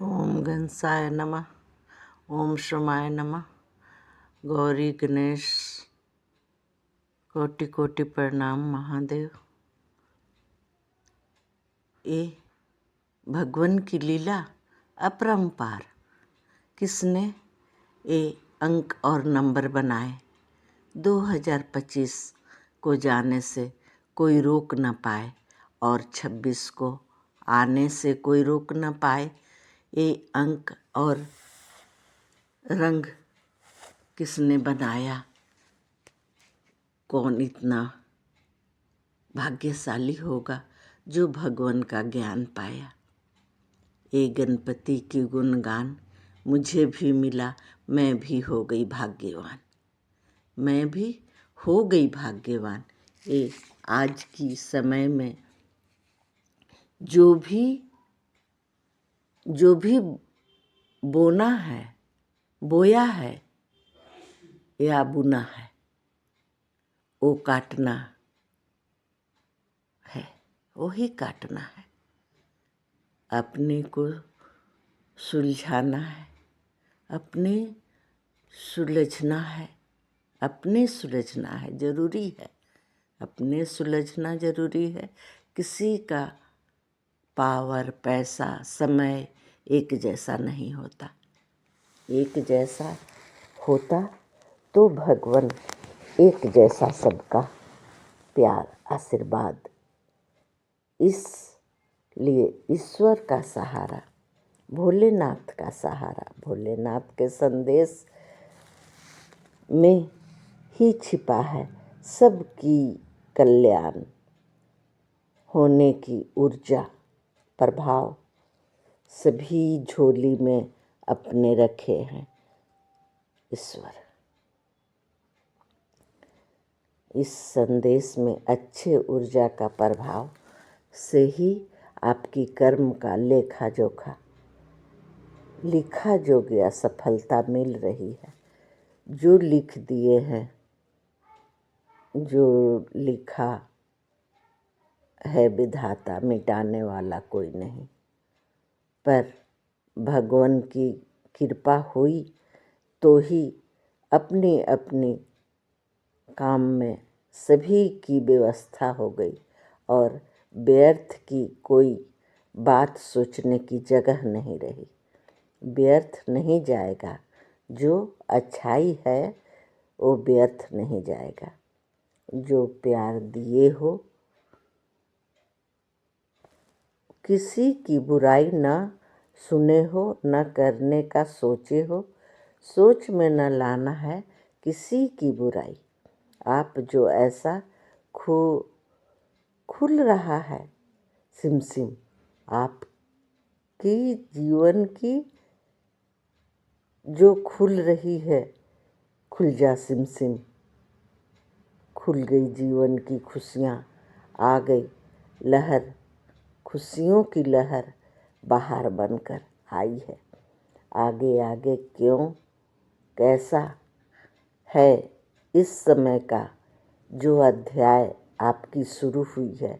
ओम गणसाय नमः। ओम श्रमाय नमः। गौरी गणेश कोटि कोटि प्रणाम महादेव। ये भगवान की लीला अपरंपार। किसने ये अंक और नंबर बनाए? 2025 को जाने से कोई रोक न पाए और 26 को आने से कोई रोक न पाए। ये अंक और रंग किसने बनाया? कौन इतना भाग्यशाली होगा जो भगवान का ज्ञान पाया। ये गणपति की गुणगान मुझे भी मिला, मैं भी हो गई भाग्यवान। मैं भी हो गई भाग्यवान। ये आज की समय में जो भी बोना है, बोया है या बुना है, वो काटना है, वही काटना है। अपने को सुलझाना है, अपने सुलझना है, अपने सुलझना है, जरूरी है। अपने सुलझना जरूरी है। किसी का पावर, पैसा, समय एक जैसा नहीं होता। एक जैसा होता तो भगवान एक जैसा सबका प्यार, आशीर्वाद। इसलिए ईश्वर का सहारा, भोलेनाथ का सहारा, भोलेनाथ के संदेश में ही छिपा है सबकी कल्याण होने की ऊर्जा, प्रभाव सभी झोली में अपने रखे हैं ईश्वर। इस संदेश में अच्छे ऊर्जा का प्रभाव से ही आपकी कर्म का लेखा जोखा, लिखा जोगिया सफलता मिल रही है। जो लिख दिए हैं, जो लिखा है विधाता, मिटाने वाला कोई नहीं। पर भगवान की कृपा हुई तो ही अपनी अपनी काम में सभी की व्यवस्था हो गई और व्यर्थ की कोई बात सोचने की जगह नहीं रही। व्यर्थ नहीं जाएगा, जो अच्छाई है वो व्यर्थ नहीं जाएगा। जो प्यार दिए हो, किसी की बुराई न सुने हो, न करने का सोचे हो, सोच में न लाना है किसी की बुराई। आप जो ऐसा खुल रहा है सिमसिम, आपकी जीवन की जो खुल रही है, खुल जा सिमसिम। खुल गई जीवन की खुशियाँ, आ गई लहर, खुशियों की लहर बाहर बनकर आई है। आगे आगे क्यों, कैसा है इस समय का जो अध्याय आपकी शुरू हुई है,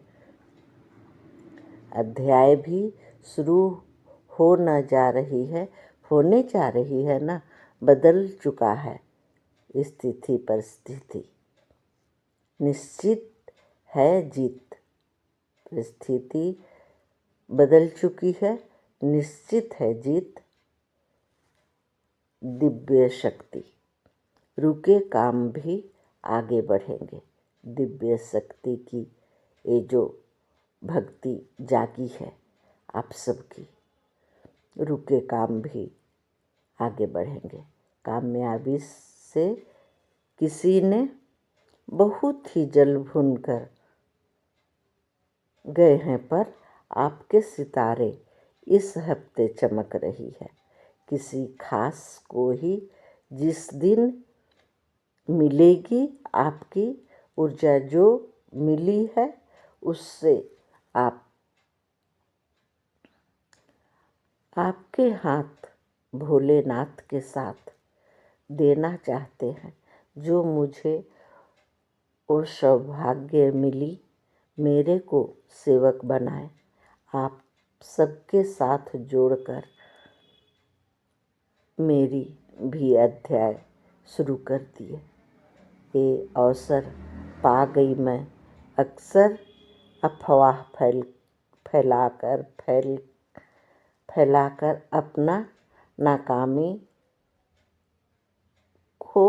अध्याय भी शुरू हो न जा रही है, होने जा रही है ना। बदल चुका है स्थिति परिस्थिति, निश्चित है जीत। परिस्थिति बदल चुकी है, निश्चित है जीत। दिव्य शक्ति, रुके काम भी आगे बढ़ेंगे। दिव्य शक्ति की ये जो भक्ति जागी है आप सबकी, रुके काम भी आगे बढ़ेंगे। कामयाबी से किसी ने बहुत ही जल भून कर गए हैं, पर आपके सितारे इस हफ्ते चमक रही है। किसी खास को ही जिस दिन मिलेगी आपकी ऊर्जा, जो मिली है उससे आपके हाथ भोलेनाथ के साथ देना चाहते हैं। जो मुझे वो सौभाग्य मिली, मेरे को सेवक बनाए। आप सबके साथ जोड़कर मेरी भी अध्याय शुरू कर दिए। ये अवसर पा गई मैं अक्सर अफवाह फैलाकर अपना नाकामी को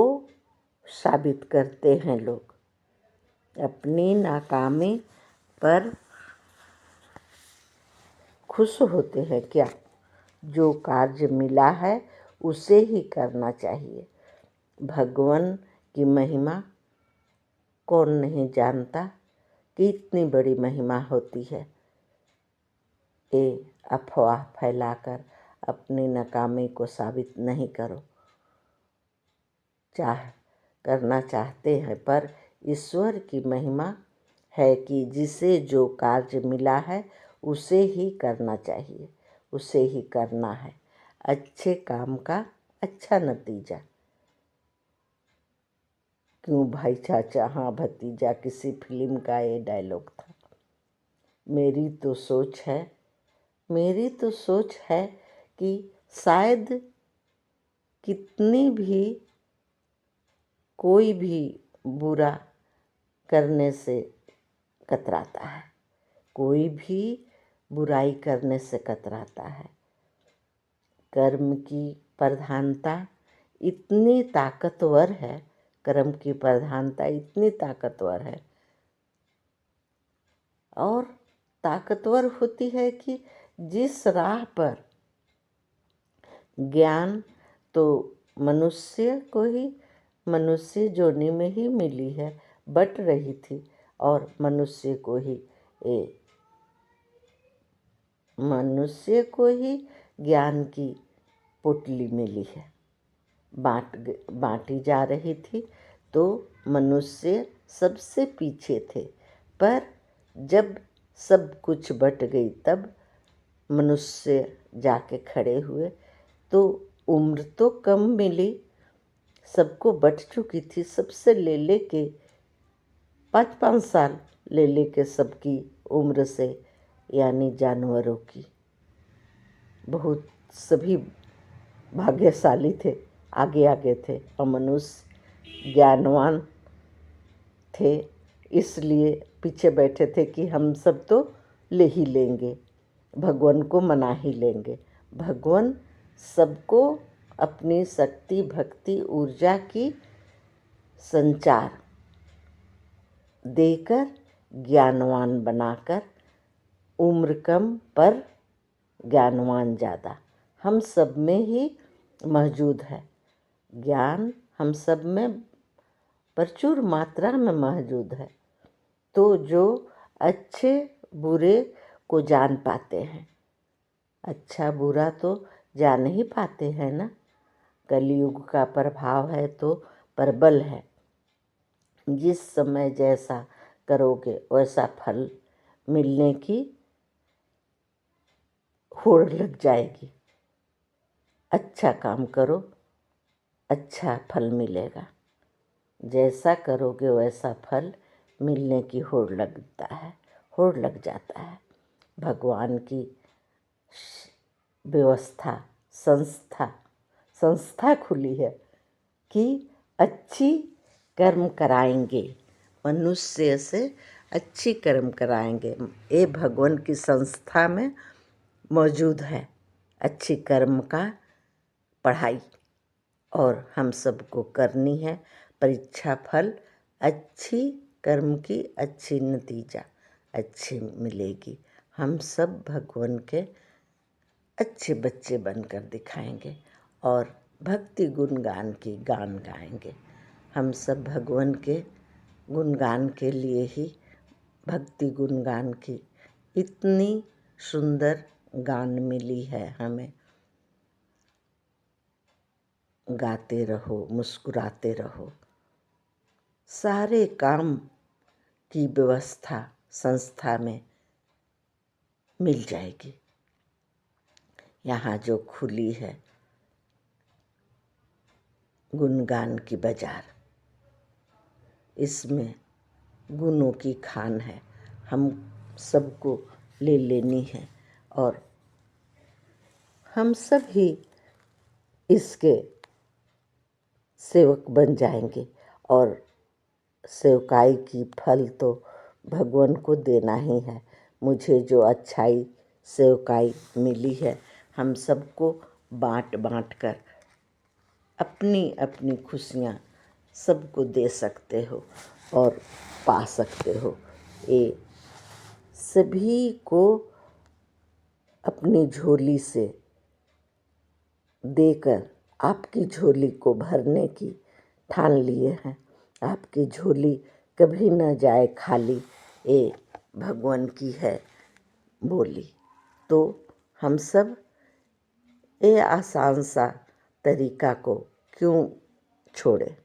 साबित करते हैं लोग। अपनी नाकामी पर खुश होते हैं क्या? जो कार्य मिला है उसे ही करना चाहिए। भगवान की महिमा कौन नहीं जानता कि इतनी बड़ी महिमा होती है। ये अफवाह फैलाकर अपनी नाकामी को साबित नहीं करना चाहते हैं, पर ईश्वर की महिमा है कि जिसे जो कार्य मिला है उसे ही करना चाहिए, उसे ही करना है। अच्छे काम का अच्छा नतीजा। क्यों भाई चाचा हाँ भतीजा, किसी फिल्म का ये डायलॉग था। मेरी तो सोच है कि शायद कोई भी बुरा करने से कतराता है, कोई भी बुराई करने से कतराता है। कर्म की प्रधानता इतनी ताकतवर है, कर्म की प्रधानता इतनी ताकतवर है और ताकतवर होती है कि जिस राह पर ज्ञान तो मनुष्य जोनी में ही मिली है, बट रही थी, और मनुष्य को ही ज्ञान की पोटली मिली है, बांटी जा रही थी। तो मनुष्य सबसे पीछे थे, पर जब सब कुछ बट गई तब मनुष्य जाके खड़े हुए। तो उम्र तो कम मिली, सबको बट चुकी थी, सबसे ले के 5-5 साल ले के सबकी उम्र से, यानी जानवरों की। बहुत सभी भाग्यशाली थे, आगे थे, और मनुष्य ज्ञानवान थे, इसलिए पीछे बैठे थे कि हम सब तो ले ही लेंगे, भगवान को मना ही लेंगे। भगवान सबको अपनी शक्ति, भक्ति, ऊर्जा की संचार देकर, ज्ञानवान बनाकर, उम्र कम पर ज्ञानवान ज़्यादा, हम सब में ही मौजूद है। ज्ञान हम सब में प्रचुर मात्रा में मौजूद है। तो जो अच्छे बुरे को जान पाते हैं, अच्छा बुरा तो जान ही पाते हैं ना। कलयुग का प्रभाव है तो प्रबल है। जिस समय जैसा करोगे वैसा फल मिलने की होड़ लग जाएगी। अच्छा काम करो, अच्छा फल मिलेगा। जैसा करोगे वैसा फल मिलने की होड़ लग जाता है। भगवान की व्यवस्था, संस्था खुली है कि अच्छी कर्म कराएंगे, मनुष्य से अच्छी कर्म कराएंगे। ये भगवान की संस्था में मौजूद है अच्छी कर्म का पढ़ाई, और हम सबको करनी है परीक्षा फल। अच्छी कर्म की अच्छी नतीजा अच्छी मिलेगी। हम सब भगवान के अच्छे बच्चे बनकर दिखाएंगे और भक्ति गुणगान की गान गाएंगे। हम सब भगवान के गुणगान के लिए ही, भक्ति गुणगान की इतनी सुंदर गान मिली है हमें। गाते रहो, मुस्कुराते रहो। सारे काम की व्यवस्था संस्था में मिल जाएगी। यहाँ जो खुली है गुणगान की बाजार, इसमें गुणों की खान है, हम सबको ले लेनी है। और हम सब ही इसके सेवक बन जाएंगे। और सेवकाई की फल तो भगवान को देना ही है। मुझे जो अच्छाई सेवकाई मिली है, हम सबको बाँट बाँट कर अपनी अपनी खुशियाँ सबको दे सकते हो और पा सकते हो। ये सभी को अपनी झोली से देकर आपकी झोली को भरने की ठान लिए हैं। आपकी झोली कभी न जाए खाली, ये भगवान की है बोली। तो हम सब ये आसान सा तरीका को क्यों छोड़े।